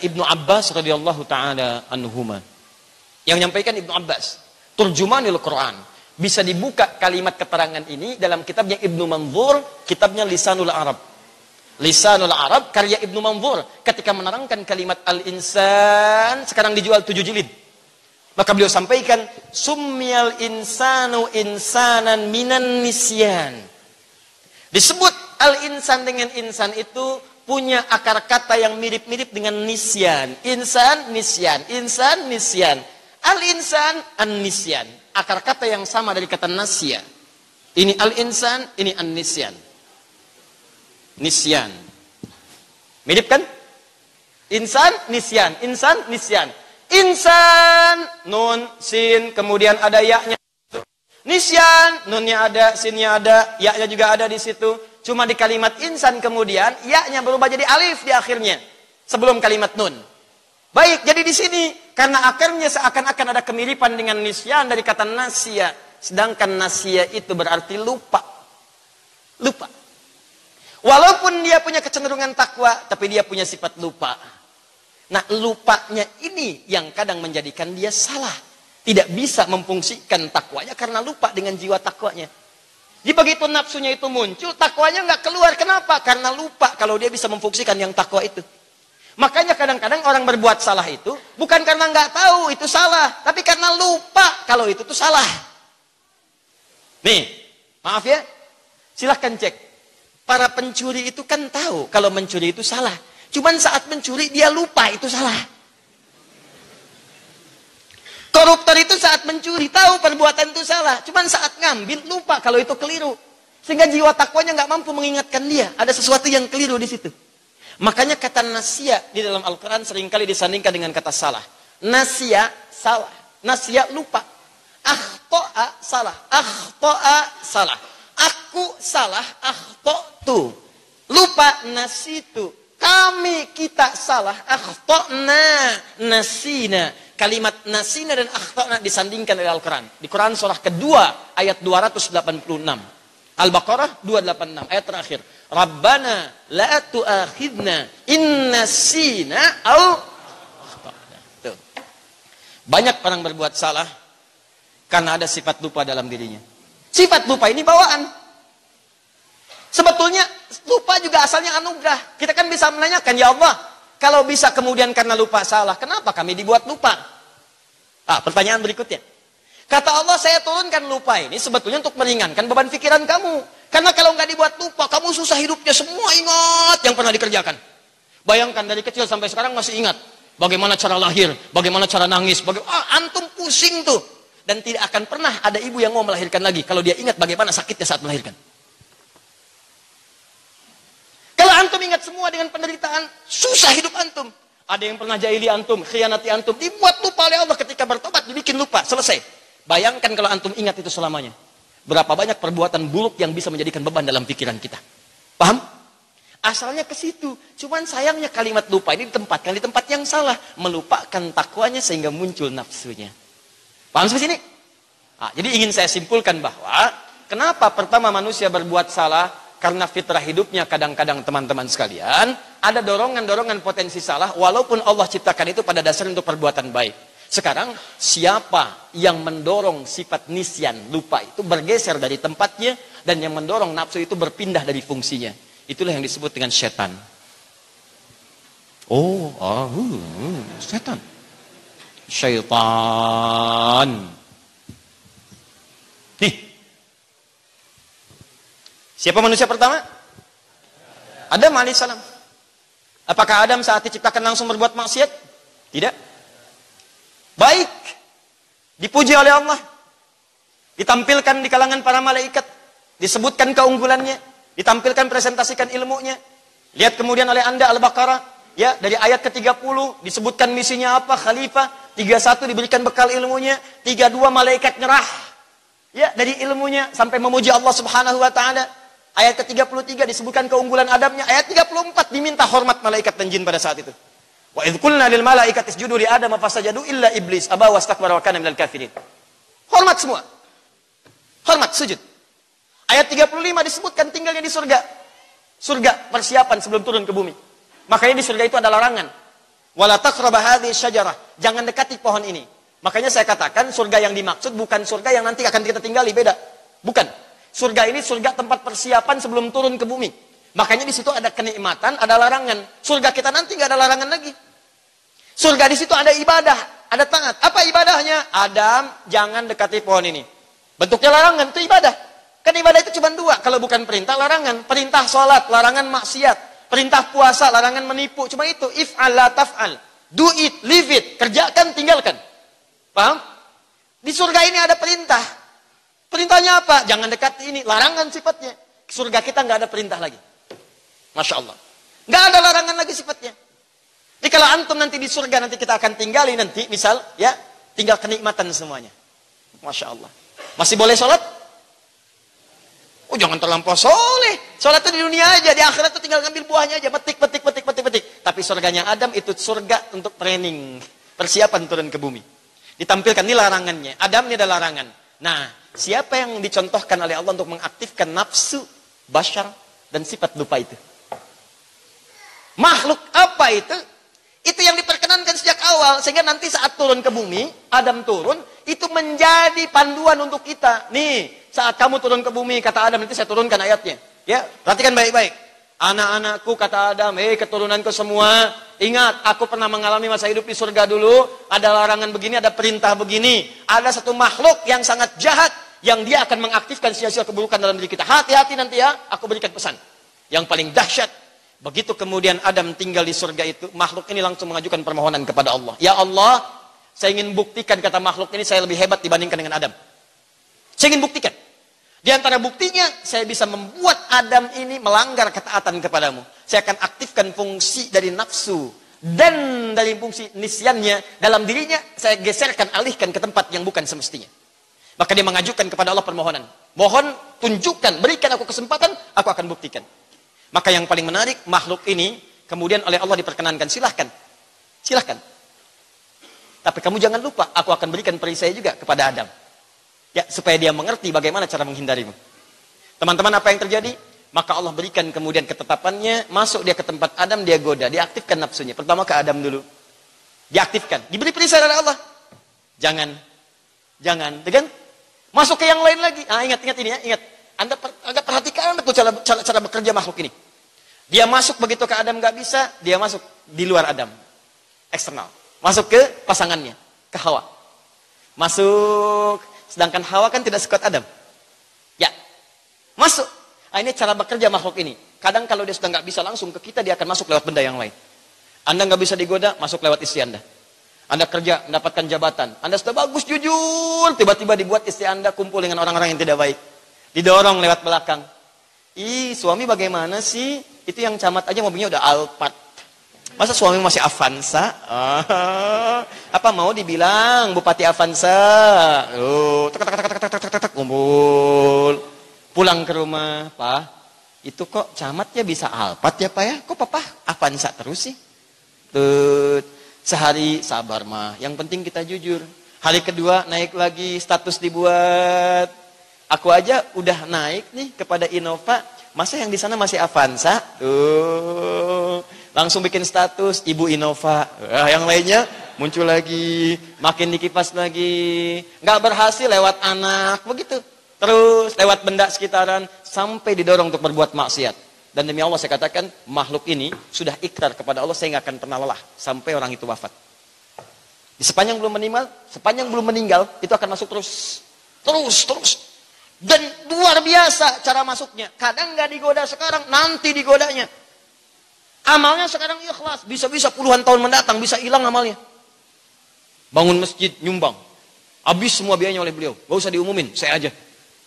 Ibnu Abbas radhiyallahu taala anhuma. Yang menyampaikan Ibnu Abbas, Turjumanul Quran. Bisa dibuka kalimat keterangan ini dalam kitabnya Ibnu Manzur, kitabnya Lisanul Arab. Lisanul Arab karya Ibnu Manzur ketika menerangkan kalimat al-insan sekarang dijual 7 jilid. Maka beliau sampaikan summiyal insanu insanan minan nisyan. Disebut al-insan dengan insan itu punya akar kata yang mirip-mirip dengan nisyan. Insan, nisyan. Insan, nisyan. Al-insan, an-nisyan. Akar kata yang sama dari kata nasya. Ini al-insan, ini an-nisyan. Nisyan. Mirip kan? Insan, nisyan. Insan, nisyan. Insan, nun, sin, kemudian ada ya-nya. Nisyan, nunnya ada, sinnya ada, ya-nya juga ada di situ. Cuma di kalimat insan kemudian ya-nya berubah jadi alif di akhirnya sebelum kalimat nun. Baik, jadi di sini karena akhirnya seakan-akan ada kemiripan dengan nisyan dari kata nasya, sedangkan nasya itu berarti lupa. Lupa. Walaupun dia punya kecenderungan takwa, tapi dia punya sifat lupa. Nah, lupanya ini yang kadang menjadikan dia salah. Tidak bisa memfungsikan takwanya karena lupa dengan jiwa takwanya. Jadi begitu nafsunya itu muncul, takwanya nggak keluar. Kenapa? Karena lupa kalau dia bisa memfungsikan yang takwa itu. Makanya kadang-kadang orang berbuat salah itu bukan karena nggak tahu itu salah, tapi karena lupa kalau itu tuh salah. Nih, maaf ya, silahkan cek. Para pencuri itu kan tahu kalau mencuri itu salah. Cuman saat mencuri dia lupa itu salah. Koruptor itu saat mencuri tahu perbuatan itu salah. Cuman saat ngambil lupa kalau itu keliru. Sehingga jiwa takwanya nggak mampu mengingatkan dia. Ada sesuatu yang keliru di situ. Makanya kata nasya di dalam Al-Quran seringkali disandingkan dengan kata salah. Nasya salah. Nasya lupa. Akhto'a salah. Akhto'a salah. Aku salah. Akhto'tu. Lupa nasitu. Kami kita salah. Akhto'na nasina. Kalimat nasina dan akhtana disandingkan oleh Al-Quran. Di Quran surah kedua ayat 286. Al-Baqarah 286 ayat terakhir. Rabbana la tu'akhidna in nasina au akhtana. Tuh. Banyak orang berbuat salah karena ada sifat lupa dalam dirinya. Sifat lupa ini bawaan. Sebetulnya lupa juga asalnya anugerah. Kita kan bisa menanyakan, ya Allah, kalau bisa kemudian karena lupa salah, kenapa kami dibuat lupa? Pertanyaan berikutnya. Kata Allah, saya turunkan lupa ini sebetulnya untuk meringankan beban pikiran kamu. Karena kalau nggak dibuat lupa, kamu susah hidupnya, semua ingat yang pernah dikerjakan. Bayangkan dari kecil sampai sekarang masih ingat. Bagaimana cara lahir, bagaimana cara nangis, antum pusing tuh. Dan tidak akan pernah ada ibu yang mau melahirkan lagi kalau dia ingat bagaimana sakitnya saat melahirkan. Kalau antum ingat semua dengan penderitaan, susah hidup antum. Ada yang pernah jahili antum, khianati antum, dibuat lupa oleh Allah ketika bertobat, dibikin lupa, selesai. Bayangkan kalau antum ingat itu selamanya. Berapa banyak perbuatan buruk yang bisa menjadikan beban dalam pikiran kita. Paham? Asalnya ke situ. Cuman sayangnya kalimat lupa ini ditempatkan di tempat yang salah. Melupakan takwanya sehingga muncul nafsunya. Paham sampai sini? Jadi ingin saya simpulkan bahwa kenapa pertama manusia berbuat salah? Karena fitrah hidupnya kadang-kadang teman-teman sekalian ada dorongan-dorongan potensi salah walaupun Allah ciptakan itu pada dasarnya untuk perbuatan baik. Sekarang siapa yang mendorong sifat nisyan, lupa itu bergeser dari tempatnya dan yang mendorong nafsu itu berpindah dari fungsinya. Itulah yang disebut dengan setan. Setan. Syaitan. Nih. Siapa manusia pertama? Adam alaihissalam. Apakah Adam saat diciptakan langsung berbuat maksiat? Tidak. Baik. Dipuji oleh Allah. Ditampilkan di kalangan para malaikat. Disebutkan keunggulannya. Ditampilkan presentasikan ilmunya. Lihat kemudian oleh Anda Al-Baqarah. Ya, dari ayat ke-30 disebutkan misinya apa? Khalifah. 31 diberikan bekal ilmunya. 32 malaikat nyerah. Ya, dari ilmunya sampai memuji Allah Subhanahu wa taala. Ayat ke-33 disebutkan keunggulan Adamnya. Ayat 34 diminta hormat malaikat dan jin pada saat itu. Wa idz qulna lil malaikati isjudu li Adam fasajadu illa iblis aba wastakbara wa kana minal kafirin. Hormat semua. Hormat sujud. Ayat 35 disebutkan tinggalnya di surga. Surga persiapan sebelum turun ke bumi. Makanya di surga itu ada larangan. Wala taqraba hadhihi syajarah. Jangan dekati pohon ini. Makanya saya katakan surga yang dimaksud bukan surga yang nanti akan kita tinggali, beda. Bukan. Surga ini surga tempat persiapan sebelum turun ke bumi. Makanya di situ ada kenikmatan, ada larangan. Surga kita nanti nggak ada larangan lagi. Surga di situ ada ibadah, ada taat. Apa ibadahnya? Adam, jangan dekati pohon ini. Bentuknya larangan, itu ibadah. Kan ibadah itu cuma dua. Kalau bukan perintah, larangan. Perintah sholat, larangan maksiat. Perintah puasa, larangan menipu. Cuma itu. If'al la taf'al. Do it, leave it. Kerjakan, tinggalkan. Paham? Di surga ini ada perintah. Perintahnya apa? Jangan dekati ini. Larangan sifatnya. Surga kita nggak ada perintah lagi. Masya Allah. Nggak ada larangan lagi sifatnya. Jadi kalau antum nanti di surga, nanti kita akan tinggali nanti. Misal, ya, tinggal kenikmatan semuanya. Masya Allah. Masih boleh sholat? Oh, jangan terlampau soleh. Sholat itu di dunia aja. Di akhirat itu tinggal ngambil buahnya aja. Petik. Tapi surganya Adam itu surga untuk training. Persiapan turun ke bumi. Ditampilkan, ini larangannya. Adam ini ada larangan. Nah, siapa yang dicontohkan oleh Allah untuk mengaktifkan nafsu, basyar, dan sifat lupa itu? Makhluk apa itu? Itu yang diperkenankan sejak awal. Sehingga nanti saat turun ke bumi, Adam turun, itu menjadi panduan untuk kita. Nih, saat kamu turun ke bumi, kata Adam, nanti saya turunkan ayatnya. Ya, perhatikan baik-baik. Anak-anakku, kata Adam, keturunanku semua, ingat, aku pernah mengalami masa hidup di surga dulu, ada larangan begini, ada perintah begini. Ada satu makhluk yang sangat jahat, yang dia akan mengaktifkan sia-sia keburukan dalam diri kita. Hati-hati nanti ya, aku berikan pesan. Yang paling dahsyat, begitu kemudian Adam tinggal di surga itu, makhluk ini langsung mengajukan permohonan kepada Allah. Ya Allah, saya ingin buktikan, kata makhluk ini, saya lebih hebat dibandingkan dengan Adam. Saya ingin buktikan. Di antara buktinya, saya bisa membuat Adam ini melanggar ketaatan kepadamu. Saya akan aktifkan fungsi dari nafsu. Dan dari fungsi nisyannya, dalam dirinya, saya geserkan, alihkan ke tempat yang bukan semestinya. Maka dia mengajukan kepada Allah permohonan. Mohon, tunjukkan, berikan aku kesempatan, aku akan buktikan. Maka yang paling menarik, makhluk ini, kemudian oleh Allah diperkenankan. Silahkan. Silahkan. Tapi kamu jangan lupa, aku akan berikan perisai juga kepada Adam. Ya, supaya dia mengerti bagaimana cara menghindarimu. Teman-teman, apa yang terjadi? Maka Allah berikan kemudian ketetapannya, masuk dia ke tempat Adam, dia goda, diaktifkan nafsunya. Pertama ke Adam dulu. Diaktifkan, diberi perisai oleh Allah. Jangan, dengan masuk ke yang lain lagi. Ingat ini ya, ingat. Anda agak perhatikan betul cara bekerja makhluk ini. Dia masuk begitu ke Adam nggak bisa, dia masuk di luar Adam. Eksternal. Masuk ke pasangannya, ke Hawa. Masuk. Sedangkan Hawa kan tidak sekuat Adam. Ya, masuk. Ini cara bekerja makhluk ini. Kadang kalau dia sudah nggak bisa langsung ke kita, dia akan masuk lewat benda yang lain. Anda nggak bisa digoda, masuk lewat istri Anda. Anda kerja, mendapatkan jabatan. Anda sudah bagus, jujur. Tiba-tiba dibuat istri Anda kumpul dengan orang-orang yang tidak baik. Didorong lewat belakang. Suami bagaimana sih? Itu yang camat aja mobilnya udah Alphard. Masa suami masih Avanza? Apa mau dibilang Bupati Avanza? Kumpul. Pulang ke rumah, Pak. Itu kok camatnya bisa Alphard ya, Pak ya? Kok Papa Avanza terus sih? Sehari sabar mah. Yang penting kita jujur. Hari kedua naik lagi, status dibuat. Aku aja udah naik nih kepada Innova. Masa yang di sana masih Avanza? Langsung bikin status Ibu Innova. Yang lainnya muncul lagi, makin dikipas lagi. Nggak berhasil lewat anak, begitu. Terus lewat benda sekitaran sampai didorong untuk berbuat maksiat. Dan demi Allah saya katakan, makhluk ini sudah ikrar kepada Allah, saya nggak akan pernah lelah sampai orang itu wafat. Di sepanjang belum meninggal, itu akan masuk terus. Dan luar biasa cara masuknya. Kadang nggak digoda sekarang, nanti digodanya. Amalnya sekarang ikhlas, bisa-bisa puluhan tahun mendatang bisa hilang amalnya. Bangun masjid, nyumbang. Habis semua biayanya oleh beliau. Gak usah diumumin, saya aja.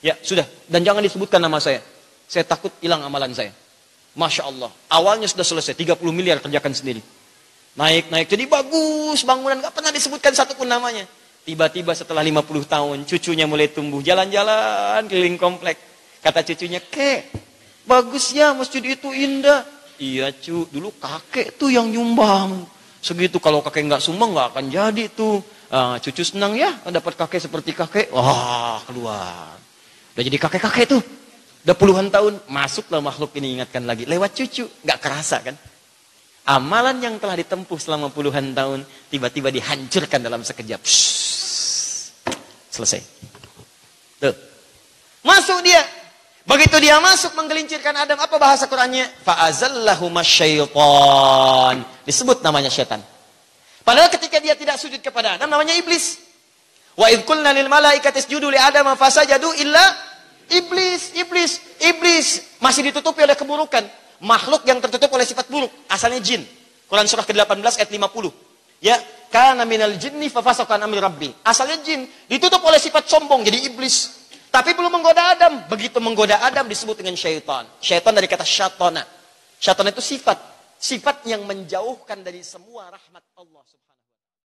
Ya, sudah. Dan jangan disebutkan nama saya. Saya takut hilang amalan saya. Masya Allah. Awalnya sudah selesai, 30 miliar kerjakan sendiri. Naik. Jadi bagus bangunan, gak pernah disebutkan satupun namanya. Tiba-tiba setelah 50 tahun, cucunya mulai tumbuh. Jalan-jalan keliling komplek. Kata cucunya, Kek, bagus ya masjid itu indah. Iya cu, dulu kakek tuh yang nyumbang. Segitu kalau kakek nggak sumbang nggak akan jadi tuh. Cucu senang ya dapat kakek seperti kakek. Wah keluar. Udah jadi kakek-kakek tuh. Udah puluhan tahun. Masuklah makhluk ini ingatkan lagi. Lewat cucu. Nggak kerasa kan. Amalan yang telah ditempuh selama puluhan tahun tiba-tiba dihancurkan dalam sekejap. Selesai. Tuh. Masuk dia. Begitu dia masuk menggelincirkan Adam, apa bahasa Qur'annya? Fa'azallahumasyaitan. Disebut namanya syaitan. Padahal ketika dia tidak sujud kepada Adam namanya iblis. Wa idh qulna lil malaikati isjudu li Adam fasajadu illa iblis masih ditutupi oleh keburukan. Makhluk yang tertutup oleh sifat buruk, asalnya jin. Quran surah ke-18 ayat 50. Ya, kana minal jinni fafasaqa an amri rabbi. Asalnya jin, ditutup oleh sifat sombong jadi iblis. Tapi belum menggoda Adam. Begitu menggoda Adam disebut dengan syaitan. Syaitan dari kata syatona. Syatona itu sifat yang menjauhkan dari semua rahmat Allah Subhanahu